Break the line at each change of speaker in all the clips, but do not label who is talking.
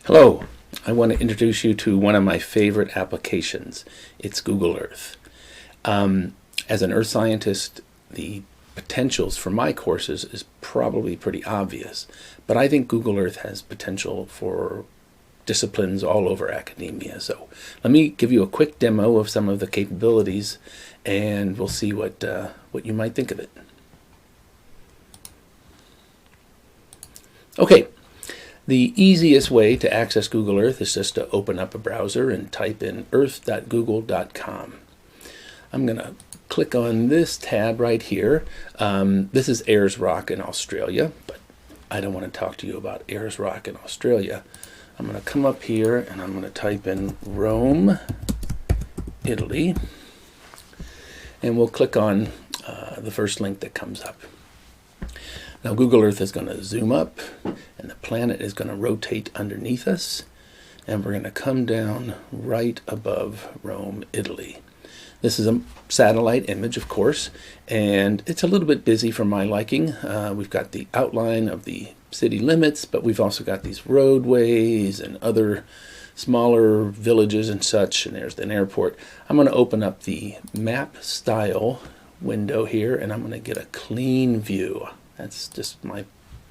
Hello, I want to introduce you to one of my favorite applications. It's Google Earth. As an earth scientist, the potentials for my courses is probably pretty obvious, but I think Google Earth has potential for disciplines all over academia. So let me give you a quick demo of some of the capabilities, and we'll see what you might think of it. Okay. The easiest way to access Google Earth is just to open up a browser and type in earth.google.com. I'm going to click on this tab right here. This is Ayers Rock in Australia, but I don't want to talk to you about Ayers Rock in Australia. I'm going to come up here and I'm going to type in Rome, Italy, and we'll click on the first link that comes up. Now Google Earth is going to zoom up and the planet is going to rotate underneath us, and we're going to come down right above Rome, Italy. This is a satellite image, of course, and it's a little bit busy for my liking. We've got the outline of the city limits, but we've also got these roadways and other smaller villages and such, and there's an airport. I'm going to open up the map style window here, and I'm going to get a clean view. That's just my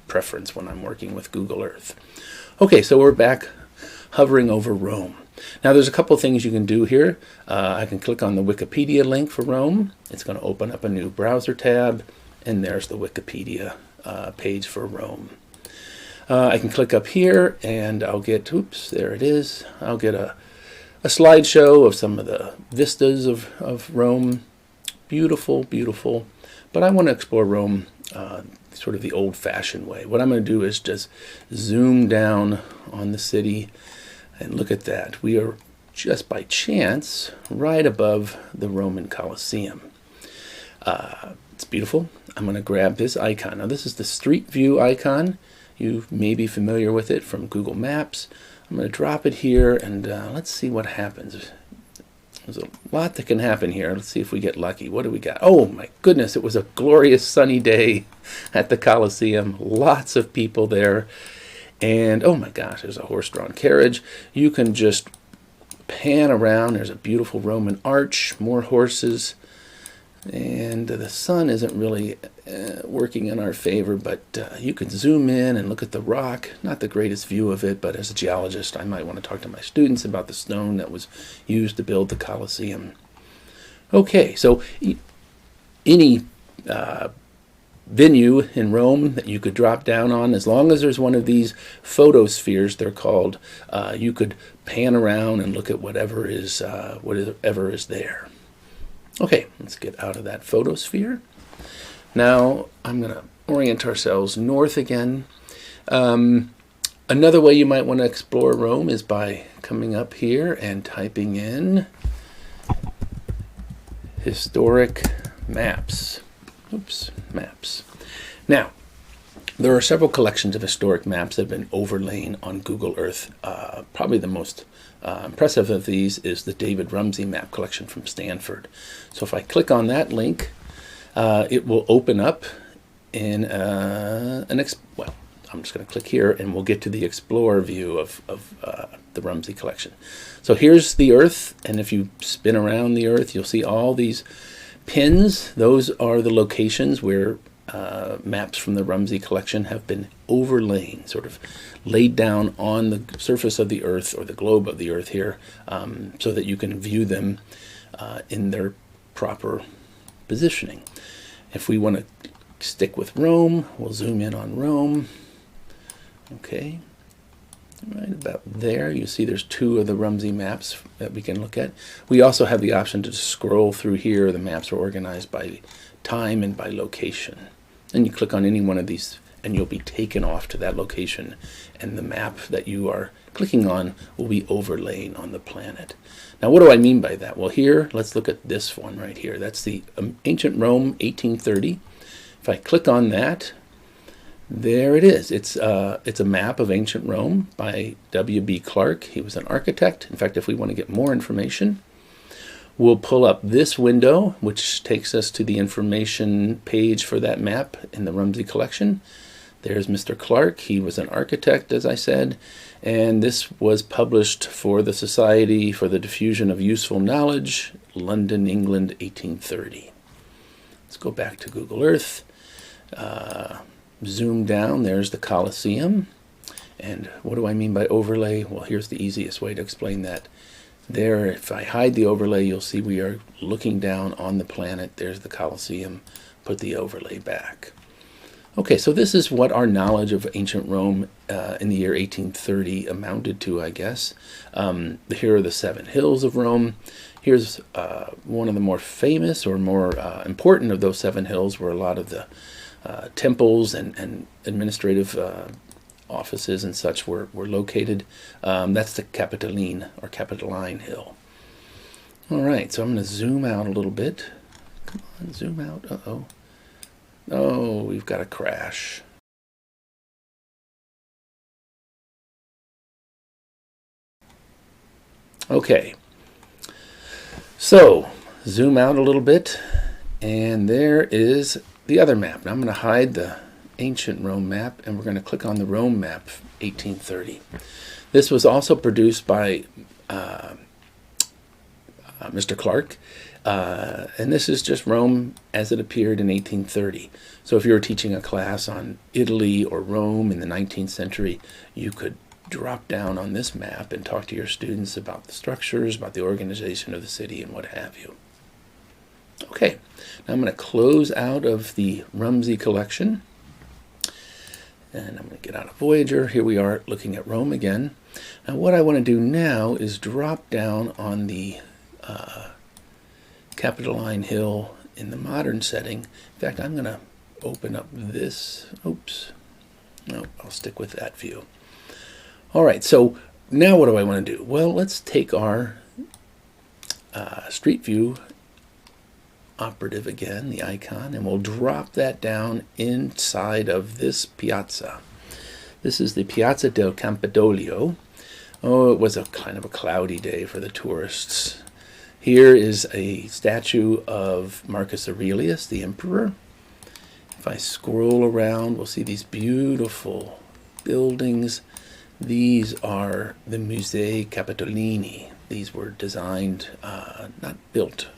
preference when I'm working with Google Earth. Okay, so we're back hovering over Rome. Now there's a couple things you can do here. I can click on the Wikipedia link for Rome. It's going to open up a new browser tab, and there's the Wikipedia page for Rome. I can click up here and I'll get, oops, there it is. I'll get a slideshow of some of the vistas of Rome. Beautiful, beautiful. But I want to explore Rome sort of the old-fashioned way. What I'm going to do is just zoom down on the city and look at that. We are just by chance right above the Roman Colosseum. It's beautiful. I'm going to grab this icon. Now this is the Street View icon. You may be familiar with it from Google Maps. I'm going to drop it here and let's see what happens. There's a lot that can happen here. Let's see if we get lucky. What do we got? Oh my goodness, it was a glorious sunny day at the Colosseum. Lots of people there. And oh my gosh, there's a horse-drawn carriage. You can just pan around. There's a beautiful Roman arch, more horses. And the sun isn't really working in our favor, but you can zoom in and look at the rock. Not the greatest view of it, but as a geologist, I might want to talk to my students about the stone that was used to build the Colosseum. Okay, so any venue in Rome that you could drop down on, as long as there's one of these photospheres, they're called, you could pan around and look at whatever is there. Okay, let's get out of that photosphere. Now I'm going to orient ourselves north again. Another way you might want to explore Rome is by coming up here and typing in historic maps. Oops, maps. Now, there are several collections of historic maps that have been overlain on Google Earth. Probably the most impressive of these is the David Rumsey map collection from Stanford. So if I click on that link, it will open up in I'm just going to click here and we'll get to the Explorer view of the Rumsey collection. So here's the Earth, and if you spin around the Earth, you'll see all these pins. Those are the locations where maps from the Rumsey collection have been overlain, sort of laid down on the surface of the Earth or the globe of the Earth here, so that you can view them in their proper positioning. If we want to stick with Rome, we'll zoom in on Rome. Okay, right about there. You see there's two of the Rumsey maps that we can look at. We also have the option to just scroll through here. The maps are organized by time and by location. And you click on any one of these and you'll be taken off to that location, and the map that you are clicking on will be overlain on the planet. Now what do I mean by that? Well, here, let's look at this one right here. That's the Ancient Rome 1830. If I click on that, there it is. It's a map of ancient Rome by W.B. Clark. He was an architect. In fact, if we want to get more information, we'll pull up this window, which takes us to the information page for that map in the Rumsey collection. There's Mr. Clark. He was an architect, as I said, and this was published for the Society for the Diffusion of Useful Knowledge, London, England, 1830. Let's go back to Google Earth. Zoom down. There's the Colosseum. And what do I mean by overlay? Well, here's the easiest way to explain that. There, if I hide the overlay, you'll see we are looking down on the planet. There's the Colosseum. Put the overlay back. Okay, so this is what our knowledge of ancient Rome in the year 1830 amounted to, I guess. Here are the 7 hills of Rome. Here's one of the more famous or more important of those 7 hills, where a lot of the temples and administrative offices and such were located. That's the Capitoline or Capitoline Hill. All right, so I'm going to zoom out a little bit. Come on, zoom out. Uh-oh. Oh, we've got a crash. Okay, so zoom out a little bit, and there is the other map. Now I'm going to hide the ancient Rome map, and we're going to click on the Rome map 1830. This was also produced by Mr. Clark, and this is just Rome as it appeared in 1830. So if you were teaching a class on Italy or Rome in the 19th century, you could drop down on this map and talk to your students about the structures, about the organization of the city, and what have you. Okay, now I'm going to close out of the Rumsey collection. And I'm going to get out of Voyager. Here we are looking at Rome again. Now what I want to do now is drop down on the Capitoline Hill in the modern setting. In fact, I'm going to open up this. Oops. No, I'll stick with that view. All right, so now what do I want to do? Well, let's take our Street View operative again, the icon, and we'll drop that down inside of this piazza. This is the Piazza del Campidoglio. Oh, it was a kind of a cloudy day for the tourists. Here is a statue of Marcus Aurelius, the emperor. If I scroll around, we'll see these beautiful buildings. These are the Musei Capitolini. These were designed, not built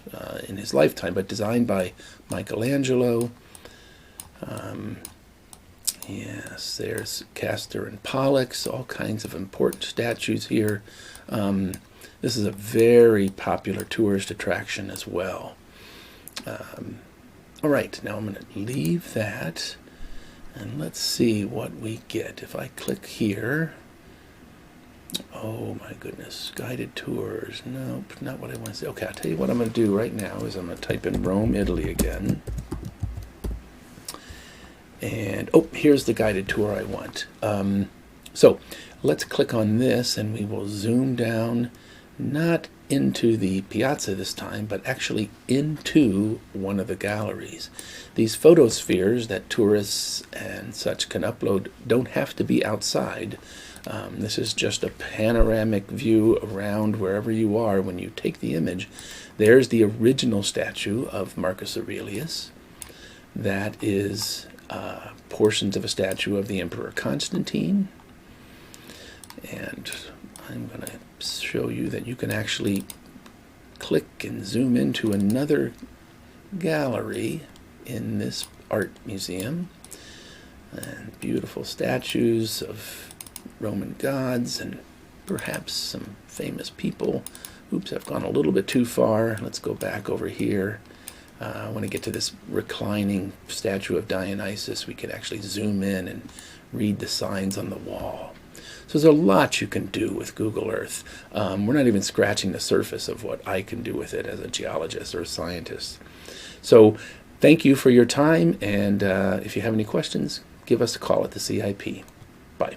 in his lifetime, but designed by Michelangelo. Yes, there's Castor and Pollux, all kinds of important statues here. This is a very popular tourist attraction as well. All right, now I'm going to leave that, and let's see what we get. If I click here, oh my goodness, guided tours. Nope, not what I want to say. Okay, I'll tell you what I'm going to do right now is I'm going to type in Rome, Italy again. And, oh, here's the guided tour I want. So let's click on this, and we will zoom down, not into the piazza this time, but actually into one of the galleries. These photospheres that tourists and such can upload don't have to be outside. This is just a panoramic view around wherever you are when you take the image. There's the original statue of Marcus Aurelius. That is portions of a statue of the Emperor Constantine. And I'm going to show you that you can actually click and zoom into another gallery in this art museum. And beautiful statues of Roman gods and perhaps some famous people. Oops, I've gone a little bit too far. Let's go back over here. I want to get to this reclining statue of Dionysus. We could actually zoom in and read the signs on the wall. So there's a lot you can do with Google Earth. We're not even scratching the surface of what I can do with it as a geologist or a scientist. So thank you for your time, and if you have any questions, give us a call at the CIP. Bye.